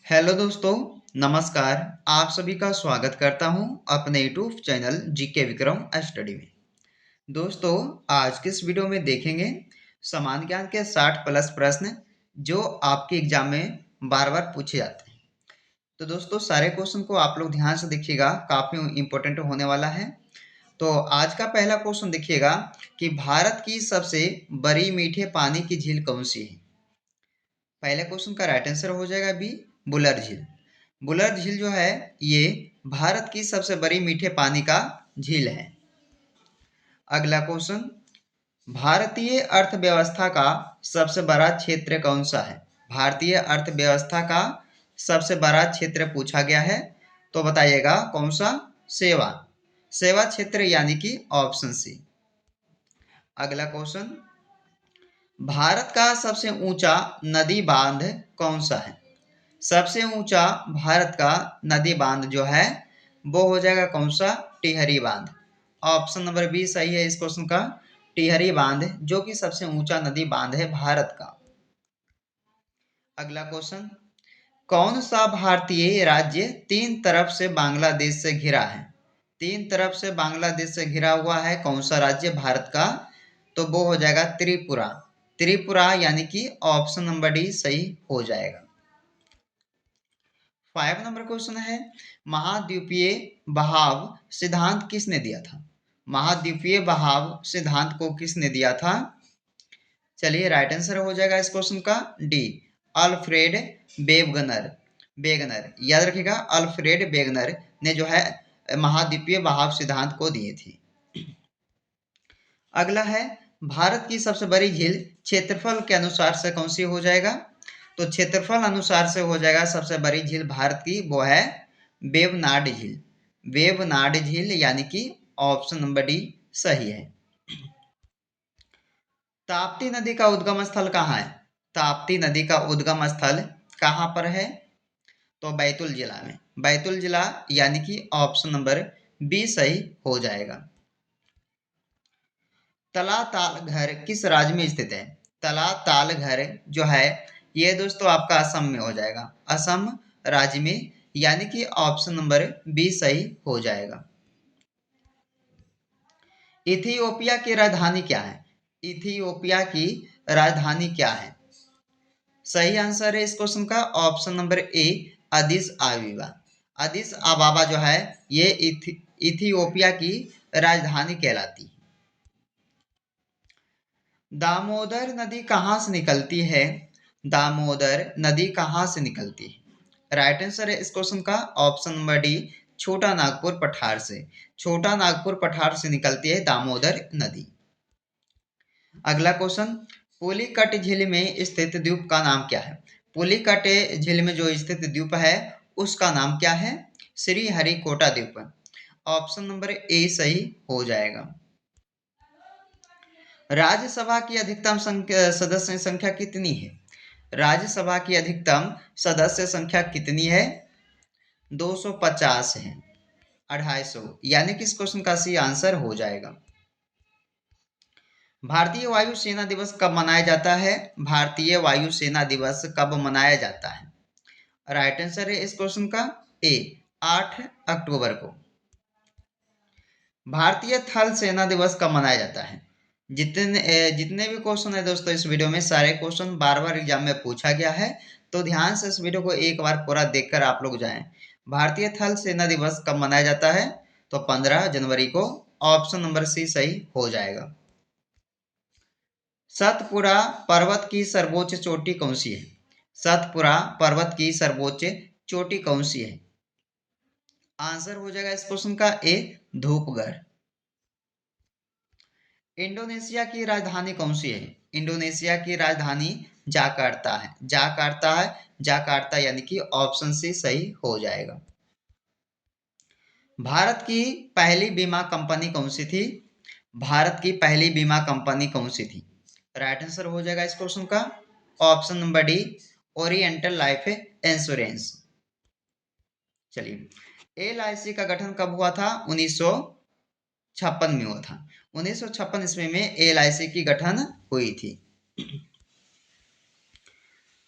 Hello दोस्तों, नमस्कार। आप सभी का स्वागत करता हूं अपने YouTube channel GK Vikram study में। दोस्तों, आज के इस वीडियो में देखेंगे सामान्य ज्ञान के 60 प्लस प्रश्न जो आपके एग्जाम में बार बार पूछे जाते हैं। तो दोस्तों, सारे क्वेश्चन को आप लोग ध्यान से देखिएगा, काफ़ी इंपॉर्टेंट होने वाला है। तो आज का पहला क्वेश्चन देखिएगा कि भारत की सबसे बड़ी मीठे पानी की झील कौन सी है। पहले क्वेश्चन का राइट आंसर हो जाएगा बी, बुलर झील। बुलर झील जो है ये भारत की सबसे बड़ी मीठे पानी का झील है। अगला क्वेश्चन, भारतीय अर्थव्यवस्था का सबसे बड़ा क्षेत्र कौन सा है। भारतीय अर्थव्यवस्था का सबसे बड़ा क्षेत्र पूछा गया है, तो बताइएगा कौन सा। सेवा सेवा क्षेत्र यानी कि ऑप्शन सी। अगला क्वेश्चन, भारत का सबसे ऊंचा नदी बांध कौन सा है। सबसे ऊंचा भारत का नदी बांध जो है वो हो जाएगा कौन सा, टिहरी बांध। ऑप्शन नंबर बी सही है इस क्वेश्चन का, टिहरी बांध जो कि सबसे ऊंचा नदी बांध है भारत का। अगला क्वेश्चन, कौन सा भारतीय राज्य तीन तरफ से बांग्लादेश से घिरा है। तीन तरफ से बांग्लादेश से घिरा हुआ है कौन सा राज्य भारत का, तो वो हो जाएगा त्रिपुरा। त्रिपुरा यानी कि ऑप्शन नंबर डी सही हो जाएगा। 5 नंबर क्वेश्चन है, महाद्वीपीय बहाव सिद्धांत किसने दिया था। महाद्वीपीय बहाव सिद्धांत को किसने दिया था। चलिए राइट आंसर हो जाएगा इस क्वेश्चन का डी, अल्फ्रेड वेगनर। वेगनर याद रखिएगा, अल्फ्रेड वेगनर ने जो है महाद्वीपीय बहाव सिद्धांत को दिए थे। अगला है, भारत की सबसे बड़ी झील क्षेत्रफल के अनुसार से कौन सी हो जाएगा, तो क्षेत्रफल अनुसार से हो जाएगा सबसे बड़ी झील भारत की वो है वेवनाड झील। वेवनाड झील यानी कि ऑप्शन नंबर डी सही है। ताप्ती नदी का उद्गम स्थल कहाँ है। ताप्ती नदी का उद्गम स्थल कहाँ पर है, तो बैतूल जिला में। बैतूल जिला यानी कि ऑप्शन नंबर बी सही हो जाएगा। तला ताल घर किस राज्य में स्थित है। तला ताल घर जो है ये दोस्तों आपका असम में हो जाएगा, असम राज्य में, यानी कि ऑप्शन नंबर बी सही हो जाएगा। इथियोपिया की राजधानी क्या है। इथियोपिया की राजधानी क्या है। सही आंसर है इस क्वेश्चन का option number A, Addis Ababa. Addis Ababa जो है ये इथियोपिया की राजधानी कहलाती है। दामोदर नदी कहाँ से निकलती है। दामोदर नदी कहाँ से निकलती है। राइट आंसर है इस क्वेश्चन का ऑप्शन नंबर डी, छोटा नागपुर पठार से। छोटा नागपुर पठार से निकलती है दामोदर नदी। अगला क्वेश्चन, पुलिकट झील में स्थित द्वीप का नाम क्या है। पुलिकट झील में जो स्थित द्वीप है उसका नाम क्या है, श्री हरिकोटा द्वीप। ऑप्शन नंबर ए सही हो जाएगा। राज्यसभा की अधिकतम सदस्य संख्या कितनी है। राज्यसभा की अधिकतम सदस्य संख्या कितनी है, 250 है, 250, यानी कि इस क्वेश्चन का सी आंसर हो जाएगा। भारतीय वायु सेना दिवस कब मनाया जाता है। भारतीय वायु सेना दिवस कब मनाया जाता है। राइट आंसर है इस क्वेश्चन का ए, 8 अक्टूबर को। भारतीय थल सेना दिवस कब मनाया जाता है। जितने भी क्वेश्चन है दोस्तों इस वीडियो में सारे क्वेश्चन बार बार एग्जाम में पूछा गया है, तो ध्यान से इस वीडियो को एक बार पूरा देखकर आप लोग जाएं। भारतीय थल सेना दिवस कब मनाया जाता है, तो 15 जनवरी को। ऑप्शन नंबर सी सही हो जाएगा। सतपुड़ा पर्वत की सर्वोच्च चोटी कौन सी है। सतपुड़ा पर्वत की सर्वोच्च चोटी कौन सी है। आंसर हो जाएगा इस क्वेश्चन का ए, धूपगढ़। इंडोनेशिया की राजधानी कौन सी है। इंडोनेशिया की राजधानी जाकार्ता है। जाकार्ता है, जाकार्ता यानी कि ऑप्शन सी सही हो जाएगा। भारत की पहली बीमा कंपनी कौन सी थी। भारत की पहली बीमा कंपनी कौन सी थी। राइट आंसर हो जाएगा इस क्वेश्चन का option number D, oriental life insurance. चलिए, LIC का गठन कब हुआ था, 1956 में हुआ था। 1956 ईस्वी में LIC की गठन हुई थी।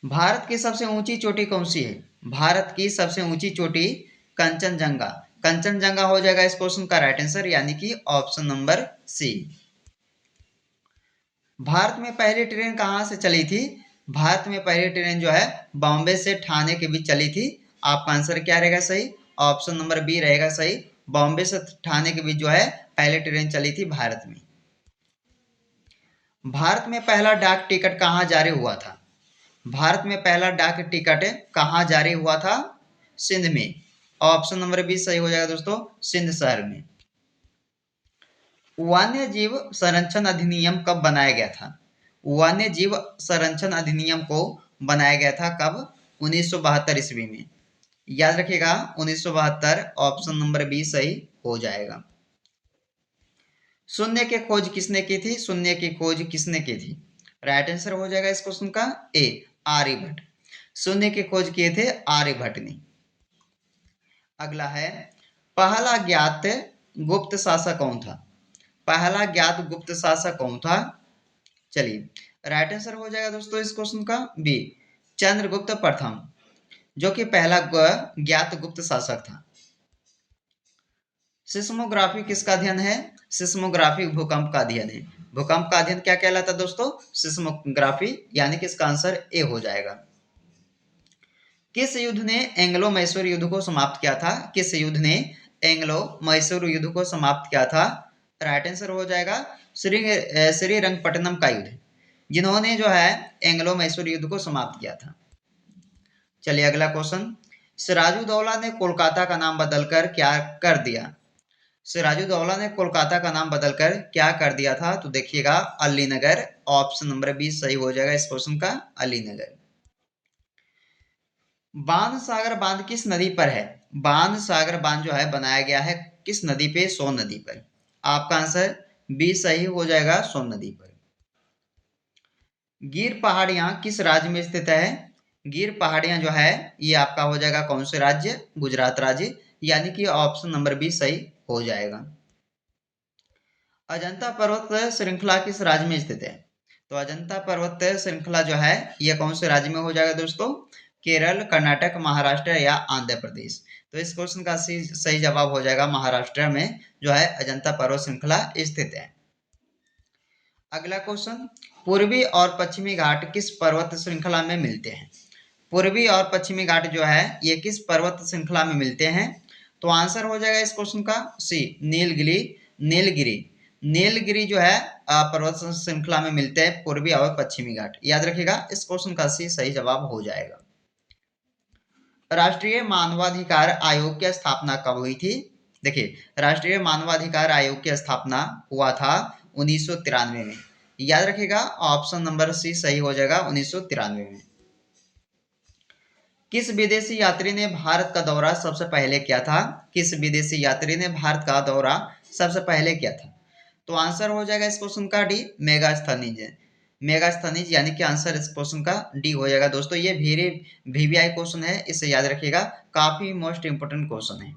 भारत की सबसे ऊंची चोटी कौन सी है। भारत की सबसे ऊंची चोटी कंचनजंगा। कंचनजंगा हो जाएगा इस क्वेश्चन का राइट आंसर, यानी कि ऑप्शन नंबर सी। भारत में पहली ट्रेन कहाँ से चली थी? भारत में पहली ट्रेन जो है बॉम्बे से ठाणे के बीच चली थी। आपका आंसर क्या रहेगा सही? ऑप्शन नंबर बी रहेगा सही। बॉम्बे से ठाणे के बीच जो है पहली ट्रेन चली थी भारत में। भारत में पहला डाक टिकट कहाँ जारी हुआ था? भारत में पहला डाक टिकट कहाँ जारी हुआ था? सिंध में। ऑप्शन नंबर बी सही हो जाएगा दोस्तों, सिंध शहर में। वन्य जीव संरक्षण अधिनियम कब बनाया गया था? वन्य जीव संरक्षण अधिनियम को बनाया गया था कब? 1972 ईस्वी में। याद रखिएगा 1972, ऑप्शन नंबर बी सही हो जाएगा। शून्य की खोज किसने की थी? शून्य की खोज किसने की थी? राइट आंसर हो जाएगा इस क्वेश्चन का ए, आर्यभट्ट। शून्य की खोज किए थे आर्यभट्ट ने। अगला है, पहला ज्ञात गुप्त शासक कौन था? पहला ज्ञात गुप्त शासक कौन था? चलिए राइट आंसर हो जाएगा दोस्तों इस क्वेश्चन का बी, चंद्रगुप्त प्रथम, जो कि पहला ज्ञात गुप्त शासक था। सिस्मोग्राफी किसका अध्ययन है? सिस्मोग्राफी भूकंप का अध्ययन है। भूकंप का अध्ययन क्या कहलाता है दोस्तों? सिस्मोग्राफी, यानी कि इसका आंसर ए हो जाएगा। किस युद्ध ने एंग्लो मैसूर युद्ध को समाप्त किया था? किस युद्ध ने एंग्लो मैसूर युद्ध को समाप्त किया था? राइट आंसर हो जाएगा श्रीरंगपट्टनम का युद्ध, जिन्होंने जो है एंग्लो मैसूर युद्ध को समाप्त किया था। चलिए अगला क्वेश्चन, सिराजुद्दौला ने कोलकाता का नाम बदलकर क्या कर दिया? सिराजुद्दौला ने कोलकाता का नाम बदलकर क्या कर दिया था? तो देखिएगा अलीनगर। ऑप्शन नंबर बी सही हो जाएगा इस क्वेश्चन का, अलीनगर। बाण सागर बांध किस नदी पर है? बाण सागर बांध जो है बनाया गया है किस नदी पे? सोन नदी पर। आपका आंसर बी सही हो जाएगा, सोन नदी पर। गिर पहाड़ियां किस राज्य में स्थित है? गिर पहाड़ियां जो है ये आपका हो जाएगा कौन से राज्य? गुजरात राज्य, यानी कि ऑप्शन नंबर बी सही हो जाएगा। अजंता पर्वत श्रृंखला किस राज्य में स्थित है? तो अजंता पर्वत श्रृंखला जो है ये कौन से राज्य में हो जाएगा दोस्तों? केरल, कर्नाटक, महाराष्ट्र या आंध्र प्रदेश। तो इस क्वेश्चन का सही जवाब हो जाएगा महाराष्ट्र में जो है अजंता पर्वत श्रृंखला स्थित है। अगला क्वेश्चन, पूर्वी और पश्चिमी घाट किस पर्वत श्रृंखला में मिलते हैं? पूर्वी और पश्चिमी घाट जो है ये किस पर्वत श्रृंखला में मिलते हैं? तो आंसर हो जाएगा इस क्वेश्चन का सी, नीलगिरी। नीलगिरी नीलगिरी जो है पर्वत श्रृंखला में मिलते हैं पूर्वी और पश्चिमी घाट। याद रखिएगा इस क्वेश्चन का सी सही जवाब हो जाएगा। राष्ट्रीय मानवाधिकार आयोग की स्थापना कब हुई थी? देखिए राष्ट्रीय मानवाधिकार आयोग की स्थापना हुआ था 1993 में। याद रखिएगा ऑप्शन नंबर सी सही हो जाएगा, 1993 में। किस विदेशी यात्री ने भारत का दौरा सबसे पहले किया था? किस विदेशी यात्री ने भारत का दौरा सबसे पहले किया था? तो आंसर हो जाएगा इस क्वेश्चन का डी, मेगास्थनीज। मेगास्थनीज, यानी कि आंसर इस क्वेश्चन का डी हो जाएगा दोस्तों। ये वेरी वीवीआई क्वेश्चन है, इसे याद रखिएगा, काफी मोस्ट इंपोर्टेंट क्वेश्चन है।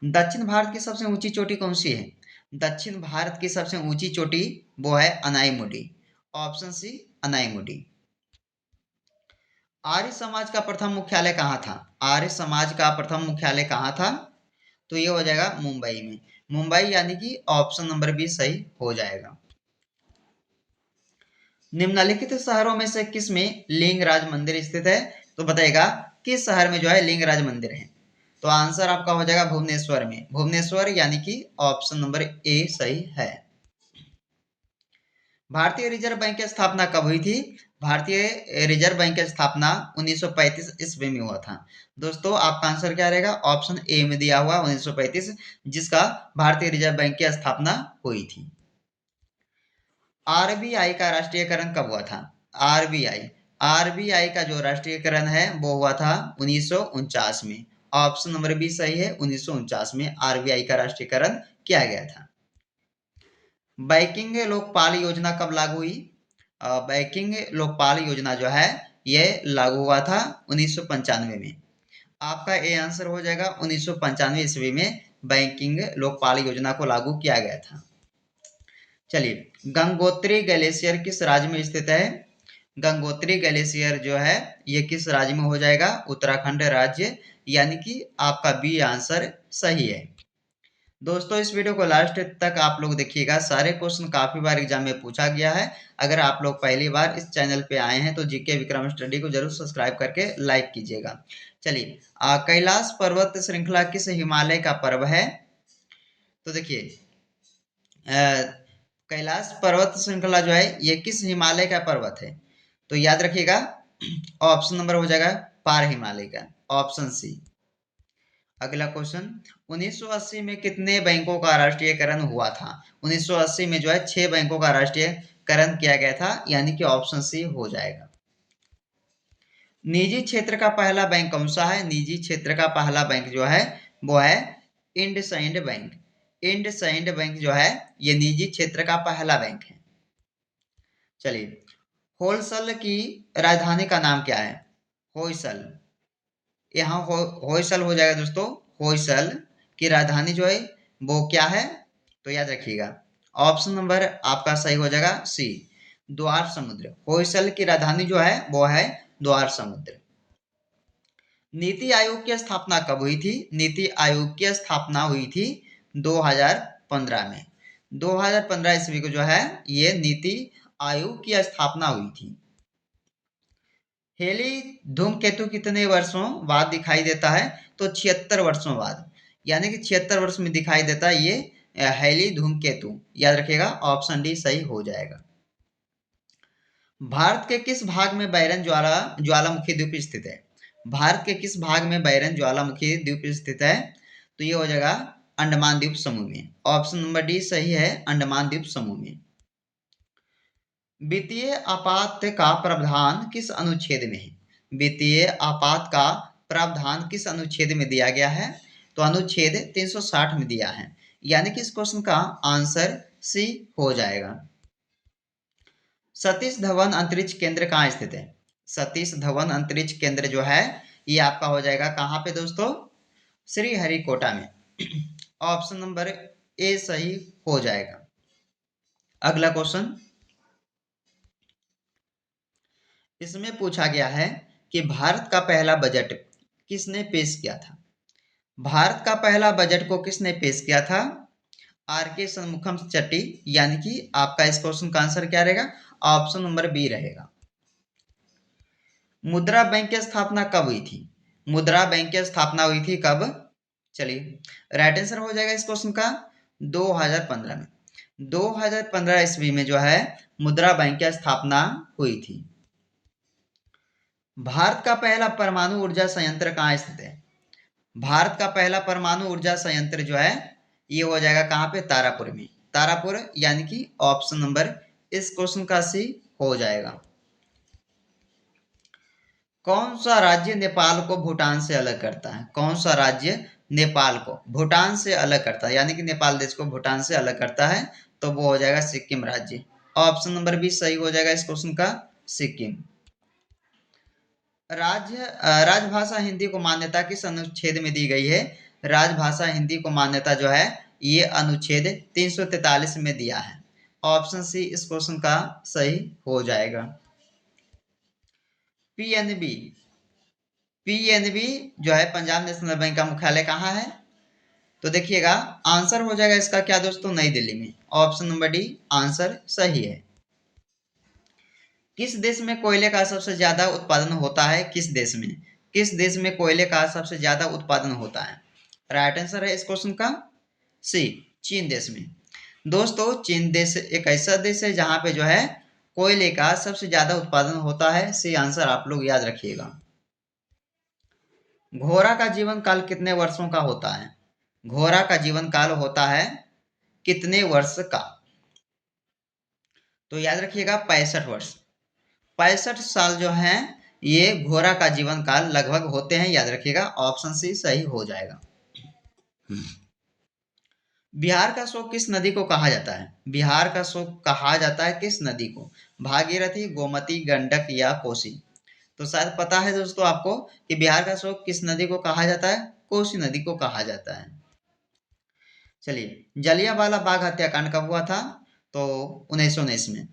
दक्षिण भारत की सबसे ऊंची चोटी कौन सी है? दक्षिण भारत की सबसे ऊंची चोटी वो है अनाईमुडी। Option C, Anaimudi. आर्य समाज का प्रथम मुख्यालय कहाँ था? आर्य समाज का प्रथम मुख्यालय कहाँ था? तो ये हो जाएगा मुंबई में। मुंबई, यानी कि ऑप्शन नंबर बी सही हो जाएगा। निम्नलिखित शहरों में से किस में लिंगराज मंदिर स्थित है? तो बताइएगा किस शहर में जो है लिंगराज मंदिर है? तो आंसर आपका हो जाएगा भुवनेश्वर में। भुवनेश्वर, यानी कि ऑप्शन नंबर ए सही है। भारतीय रिजर्व बैंक की स्थापना कब हुई थी? भारतीय रिजर्व बैंक की स्थापना 1935 ईस्वी में हुआ था। दोस्तों आपका आंसर क्या रहेगा? ऑप्शन ए में दिया हुआ 1935, जिसका भारतीय रिजर्व बैंक की स्थापना हुई थी। आरबीआई का राष्ट्रीयकरण कब हुआ था? आरबीआई आरबीआई का जो राष्ट्रीयकरण है वो हुआ था 1949 में। ऑप्शन नंबर बी सही है, 1949 में आरबीआई का राष्ट्रीयकरण किया गया था। बैंकिंग लोकपाल योजना कब लागू हुई? बैंकिंग लोकपाल योजना जो है ये लागू हुआ था 1995 में। आपका ए आंसर हो जाएगा 1995 ईस्वी में बैंकिंग लोकपाल योजना को लागू किया गया था। चलिए, गंगोत्री ग्लेशियर किस राज्य में स्थित है? गंगोत्री ग्लेशियर जो है ये किस राज्य में हो जाएगा? उत्तराखंड राज्य, यानी कि आपका बी आंसर सही है। दोस्तों इस वीडियो को लास्ट तक आप लोग देखिएगा, सारे क्वेश्चन काफी बार एग्जाम में पूछा गया है। अगर आप लोग पहली बार इस चैनल पे आए हैं तो जीके विक्रम स्टडी को जरूर सब्सक्राइब करके लाइक कीजिएगा। चलिए, कैलाश पर्वत श्रृंखला किस हिमालय का पर्व है? तो देखिए, कैलाश पर्वत श्रृंखला जो है ये किस हिमालय का पर्वत है? तो याद रखिएगा, ऑप्शन नंबर हो जाएगा पार हिमालय का, ऑप्शन सी। अगला क्वेश्चन, 1980 में कितने बैंकों का राष्ट्रीयकरण हुआ था? 1980 में जो है 6 बैंकों का राष्ट्रीयकरण किया गया था, यानी कि ऑप्शन सी हो जाएगा। निजी क्षेत्र का पहला बैंक कौन सा है? निजी क्षेत्र का पहला बैंक जो है वो है इंडसइंड बैंक। इंडसइंड बैंक जो है ये निजी क्षेत्र का पहला बैंक है। चलिए, होयसल की राजधानी का नाम क्या है? होयसल, यहाँ होयसल हो जाएगा दोस्तों। होयसल की राजधानी जो है वो क्या है? तो याद रखिएगा, ऑप्शन नंबर आपका सही हो जाएगा सी, द्वार समुद्र। होयसल की राजधानी जो है वो है द्वार समुद्र। नीति आयोग की स्थापना कब हुई थी? नीति आयोग की स्थापना हुई थी 2015 में। 2015 ईस्वी को जो है ये नीति आयोग की स्थापना हुई थी। हेली धूमकेतु कितने वर्षों बाद दिखाई देता है? तो 76 वर्षों बाद, यानी कि 76 वर्ष में दिखाई देता है ये हेली धूमकेतु। याद रखिएगा, ऑप्शन डी सही हो जाएगा। भारत के किस भाग में बैरन ज्वालामुखी द्वीप स्थित है? भारत के किस भाग में बैरन ज्वालामुखी द्वीप स्थित है? तो ये हो जाएगा अंडमान द्वीप समूह में, ऑप्शन नंबर डी सही है, अंडमान द्वीप समूह में। वित्तीय आपात का प्रावधान किस अनुच्छेद में है? वित्तीय आपात का प्रावधान किस अनुच्छेद में दिया गया है? तो अनुच्छेद 360 में दिया है, यानी कि इस क्वेश्चन का आंसर सी हो जाएगा। सतीश धवन अंतरिक्ष केंद्र कहाँ स्थित है? सतीश धवन अंतरिक्ष केंद्र जो है ये आपका हो जाएगा कहाँ पे दोस्तों? श्रीहरिकोटा में। ऑप्शन नंबर ए सही हो जाएगा। अगला क्वेश्चन, इसमें पूछा गया है कि भारत का पहला बजट किसने पेश किया था? भारत का पहला बजट को किसने पेश किया था? आर के शनमुखम चट्टी, यानी कि आपका इस क्वेश्चन का आंसर क्या रहेगा? ऑप्शन नंबर बी रहेगा। मुद्रा बैंक की स्थापना कब हुई थी? मुद्रा बैंक की स्थापना हुई थी कब? चलिए, राइट आंसर हो जाएगा इस क्वेश्चन का 2015 में। 2015 ईस्वी में जो है मुद्रा बैंक की स्थापना हुई थी। भारत का पहला परमाणु ऊर्जा संयंत्र कहाँ स्थित है? भारत का पहला परमाणु ऊर्जा संयंत्र जो है ये हो जाएगा कहाँ पे? तारापुर में। तारापुर, यानी कि ऑप्शन नंबर इस क्वेश्चन का सी हो जाएगा। कौन सा राज्य नेपाल को भूटान से अलग करता है? कौन सा राज्य नेपाल को भूटान से अलग करता है, यानी कि नेपाल देश को भूटान से अलग करता है? तो वो हो जाएगा सिक्किम राज्य। ऑप्शन नंबर बी सही हो जाएगा इस क्वेश्चन का, सिक्किम। राजभाषा हिंदी को मान्यता किस अनुच्छेद में दी गई है? राजभाषा हिंदी को मान्यता जो है ये अनुच्छेद 343 में दिया है। ऑप्शन सी इस क्वेश्चन का सही हो जाएगा। पीएनबी, पीएनबी जो है पंजाब नेशनल बैंक का मुख्यालय कहाँ है? तो देखिएगा, आंसर हो जाएगा इसका क्या दोस्तों? नई दिल्ली में। ऑप्शन नंबर डी आंसर सही है। किस देश में कोयले का सबसे ज्यादा उत्पादन होता है? किस देश में? किस देश में कोयले का सबसे ज्यादा उत्पादन होता है? राइट आंसर है इस क्वेश्चन का सी, चीन देश में। दोस्तों चीन देश एक ऐसा देश है जहां पे जो है कोयले का सबसे ज्यादा उत्पादन होता है। सी आंसर आप लोग याद रखिएगा। घोड़ा का जीवन काल कितने वर्षों का होता है? घोड़ा का जीवन काल होता है कितने वर्ष का? तो याद रखिएगा 65 वर्ष। 65 साल जो है ये घोड़ा का जीवन काल लगभग होते हैं, याद रखिएगा, ऑप्शन सी सही हो जाएगा। बिहार का शोक किस नदी को कहा जाता है? बिहार का शोक कहा जाता है किस नदी को? भागीरथी, गोमती, गंडक या कोसी? तो शायद पता है दोस्तों आपको कि बिहार का शोक किस नदी को कहा जाता है? कोसी नदी को कहा जाता है। चलिए, जलियांवाला बाग हत्याकांड कब हुआ था? तो 1919 में।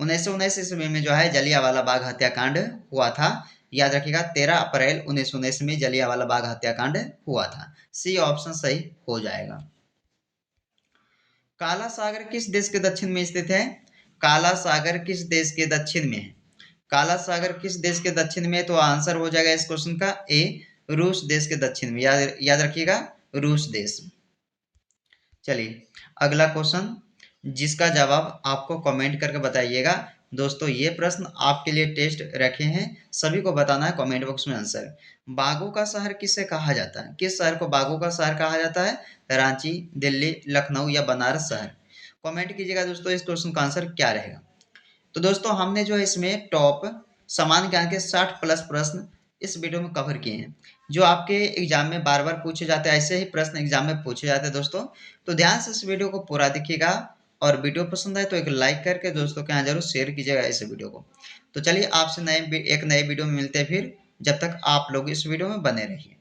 1919 ईस्वी में जो है जलियांवाला बाग हत्याकांड हुआ था। याद रखिएगा 13 अप्रैल 1919 में जलियांवाला बाग हत्याकांड हुआ था। सी ऑप्शन सही हो जाएगा। काला सागर किस देश के दक्षिण में स्थित है? काला सागर किस देश के दक्षिण में है? काला सागर किस देश के दक्षिण में है? तो आंसर हो जाएगा इस क्वेश्चन का ए, रूस देश के दक्षिण में। याद रखिएगा रूस देश। चलिए अगला क्वेश्चन, जिसका जवाब आपको कमेंट करके बताइएगा। दोस्तों ये प्रश्न आपके लिए टेस्ट रखे हैं, सभी को बताना है कमेंट बॉक्स में आंसर। बागों का शहर किसे कहा जाता है? किस शहर को बागों का शहर कहा जाता है? रांची, दिल्ली, लखनऊ या बनारस शहर? कमेंट कीजिएगा दोस्तों इस क्वेश्चन का आंसर क्या रहेगा। तो दोस्तों हमने जो है इसमें टॉप समान ज्ञान के 60 प्लस प्रश्न इस वीडियो में कवर किए हैं, जो आपके एग्जाम में बार बार पूछे जाते हैं। ऐसे ही प्रश्न एग्जाम में पूछे जाते हैं दोस्तों। तो ध्यान से इस वीडियो को पूरा देखिएगा, और वीडियो पसंद आए तो एक लाइक करके दोस्तों के यहाँ जरूर शेयर कीजिएगा इस वीडियो को। तो चलिए आपसे एक नए वीडियो में मिलते हैं फिर। जब तक आप लोग इस वीडियो में बने रहिए।